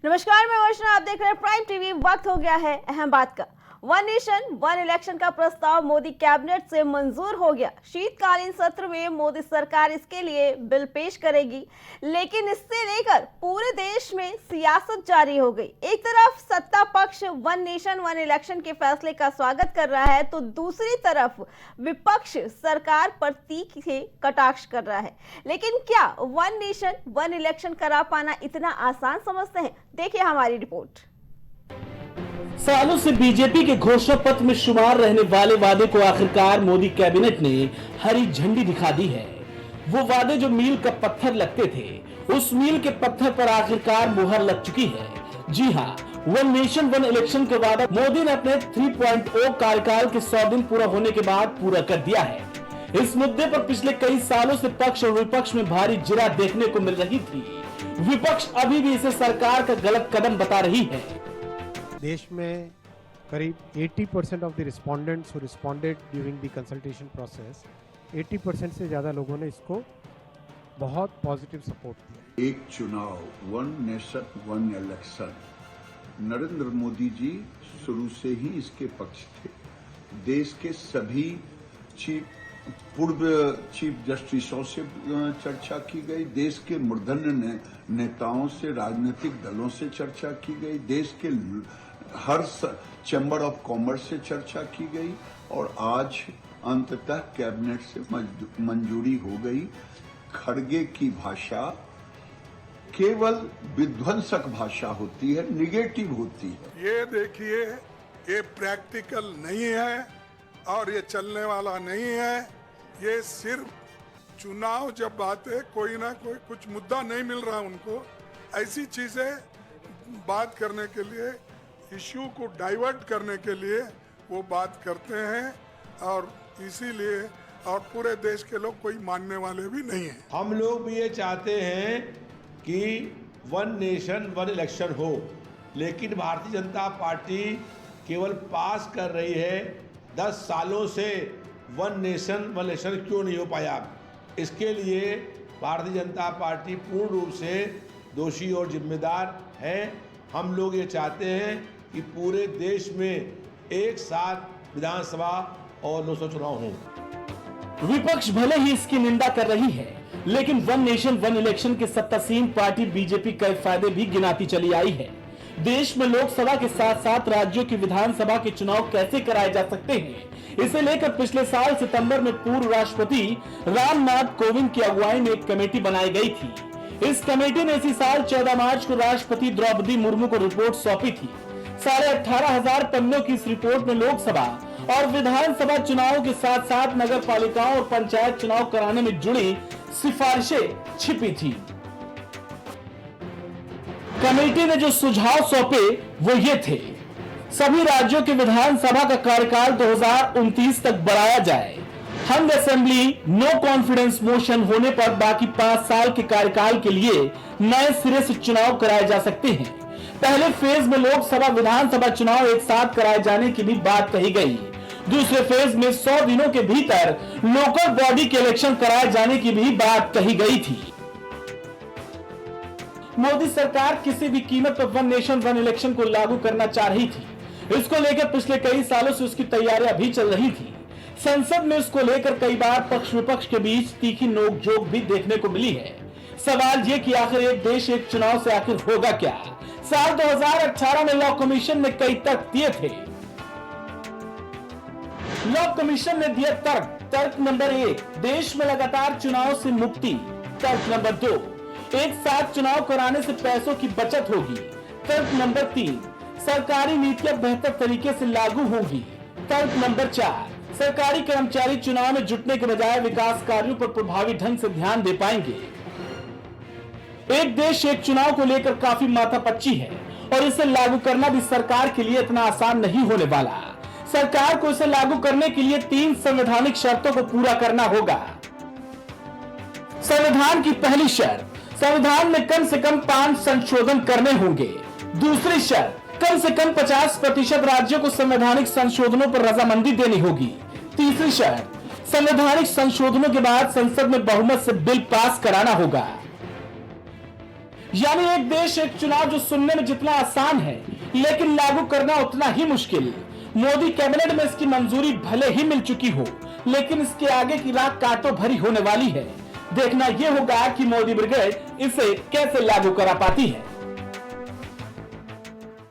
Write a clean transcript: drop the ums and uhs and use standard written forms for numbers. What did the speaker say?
नमस्कार, मैं वर्षना, आप देख रहे हैं प्राइम टीवी। वक्त हो गया है अहम बात का। वन नेशन वन इलेक्शन का प्रस्ताव मोदी कैबिनेट से मंजूर हो गया। शीतकालीन सत्र में मोदी सरकार इसके लिए बिल पेश करेगी, लेकिन इससे लेकर पूरे देश में सियासत जारी हो गई। एक तरफ सत्ता पक्ष वन नेशन वन इलेक्शन के फैसले का स्वागत कर रहा है, तो दूसरी तरफ विपक्ष सरकार पर तीखे कटाक्ष कर रहा है। लेकिन क्या वन नेशन वन इलेक्शन करा पाना इतना आसान समझते हैं? देखिए हमारी रिपोर्ट। सालों से बीजेपी के घोषणा पत्र में शुमार रहने वाले वादे को आखिरकार मोदी कैबिनेट ने हरी झंडी दिखा दी है। वो वादे जो मील का पत्थर लगते थे, उस मील के पत्थर पर आखिरकार मुहर लग चुकी है। जी हाँ, वन नेशन वन इलेक्शन का वादा मोदी ने अपने 3.0 कार्यकाल के 100 दिन पूरा होने के बाद पूरा कर दिया है। इस मुद्दे पर पिछले कई सालों से पक्ष और विपक्ष में भारी जिरा देखने को मिल रही थी। विपक्ष अभी भी इसे सरकार का गलत कदम बता रही है। देश में करीब 80% of the respondents who responded during the consultation process, 80% से ज़्यादा लोगों ने इसको बहुत पॉजिटिव सपोर्ट दिया। एक चुनाव, one nation one election, Narendra Modi ji शुरू से ही इसके पक्ष थे। देश के सभी पूर्व चीफ जस्टिसों से चर्चा की गई, देश के मूर्धन्य नेताओं से, राजनीतिक दलों से चर्चा की गई, देश के हर चैम्बर ऑफ कॉमर्स से चर्चा की गई और आज अंततः कैबिनेट से मंजूरी हो गई। खड़गे की भाषा केवल विध्वंसक भाषा होती है, निगेटिव होती है। ये देखिए, ये प्रैक्टिकल नहीं है और ये चलने वाला नहीं है। ये सिर्फ चुनाव जब आते कोई ना कोई कुछ मुद्दा नहीं मिल रहा उनको, ऐसी चीजें बात करने के लिए, इश्यू को डाइवर्ट करने के लिए वो बात करते हैं और इसीलिए और पूरे देश के लोग कोई मानने वाले भी नहीं हैं। हम लोग भी ये चाहते हैं कि वन नेशन वन इलेक्शन हो, लेकिन भारतीय जनता पार्टी केवल पास कर रही है। 10 सालों से वन नेशन वन इलेक्शन क्यों नहीं हो पाया? इसके लिए भारतीय जनता पार्टी पूर्ण रूप से दोषी और जिम्मेदार है। हम लोग ये चाहते हैं कि पूरे देश में एक साथ विधानसभा और लोकसभा चुनाव हों। विपक्ष भले ही इसकी निंदा कर रही है, लेकिन वन नेशन वन इलेक्शन के सत्तासीन पार्टी बीजेपी कई फायदे भी गिनाती चली आई है। देश में लोकसभा के साथ साथ राज्यों की विधानसभा के चुनाव कैसे कराए जा सकते हैं, इसे लेकर पिछले साल सितंबर में पूर्व राष्ट्रपति रामनाथ कोविंद की अगुवाई में एक कमेटी बनाई गई थी। इस कमेटी ने इसी साल 14 मार्च को राष्ट्रपति द्रौपदी मुर्मू को रिपोर्ट सौंपी थी। 18,500 पन्नों की इस रिपोर्ट में लोकसभा और विधानसभा चुनाव के साथ साथ नगर पालिकाओं और पंचायत चुनाव कराने में जुड़ी सिफारिशें छिपी थी। कमेटी ने जो सुझाव सौंपे वो ये थे: सभी राज्यों के विधानसभा का कार्यकाल 2029 तक बढ़ाया जाए। हंग असेंबली नो कॉन्फिडेंस मोशन होने पर बाकी 5 साल के कार्यकाल के लिए नए सिरे से चुनाव कराए जा सकते हैं। पहले फेज में लोकसभा विधानसभा चुनाव एक साथ कराए जाने की भी बात कही गई। दूसरे फेज में 100 दिनों के भीतर लोकल बॉडी के इलेक्शन कराए जाने की भी बात कही गई थी। मोदी सरकार किसी भी कीमत पर वन नेशन वन इलेक्शन को लागू करना चाह रही थी। इसको लेकर पिछले कई सालों से उसकी तैयारियां भी चल रही थी। संसद में इसको लेकर कई बार पक्ष विपक्ष के बीच तीखी नोकझोंक भी देखने को मिली है। सवाल ये कि आखिर एक देश एक चुनाव से आखिर होगा क्या? साल 2018 में लॉ कमीशन ने कई तर्क दिए थे। लॉ कमीशन ने दिया तर्क नंबर 1, देश में लगातार चुनाव से मुक्ति। तर्क नंबर 2, एक साथ चुनाव कराने से पैसों की बचत होगी। तर्क नंबर 3, सरकारी नीतियां बेहतर तरीके से लागू होंगी। तर्क नंबर 4, सरकारी कर्मचारी चुनाव में जुटने के बजाय विकास कार्यों पर प्रभावी ढंग से ध्यान दे पाएंगे। एक देश एक चुनाव को लेकर काफी माथापच्ची है और इसे लागू करना भी सरकार के लिए इतना आसान नहीं होने वाला। सरकार को इसे लागू करने के लिए 3 संवैधानिक शर्तों को पूरा करना होगा। संविधान की पहली शर्त, संविधान में कम से कम 5 संशोधन करने होंगे। दूसरी शर्त, कम से कम 50% राज्यों को संवैधानिक संशोधनों पर रजामंदी देनी होगी। तीसरी शर्त, संवैधानिक संशोधनों के बाद संसद में बहुमत से बिल पास कराना होगा। यानी एक देश एक चुनाव जो सुनने में जितना आसान है लेकिन लागू करना उतना ही मुश्किल। मोदी कैबिनेट में इसकी मंजूरी भले ही मिल चुकी हो, लेकिन इसके आगे की राह कांटों भरी होने वाली है। देखना यह होगा कि मोदी ब्रिगेड इसे कैसे लागू करा पाती है।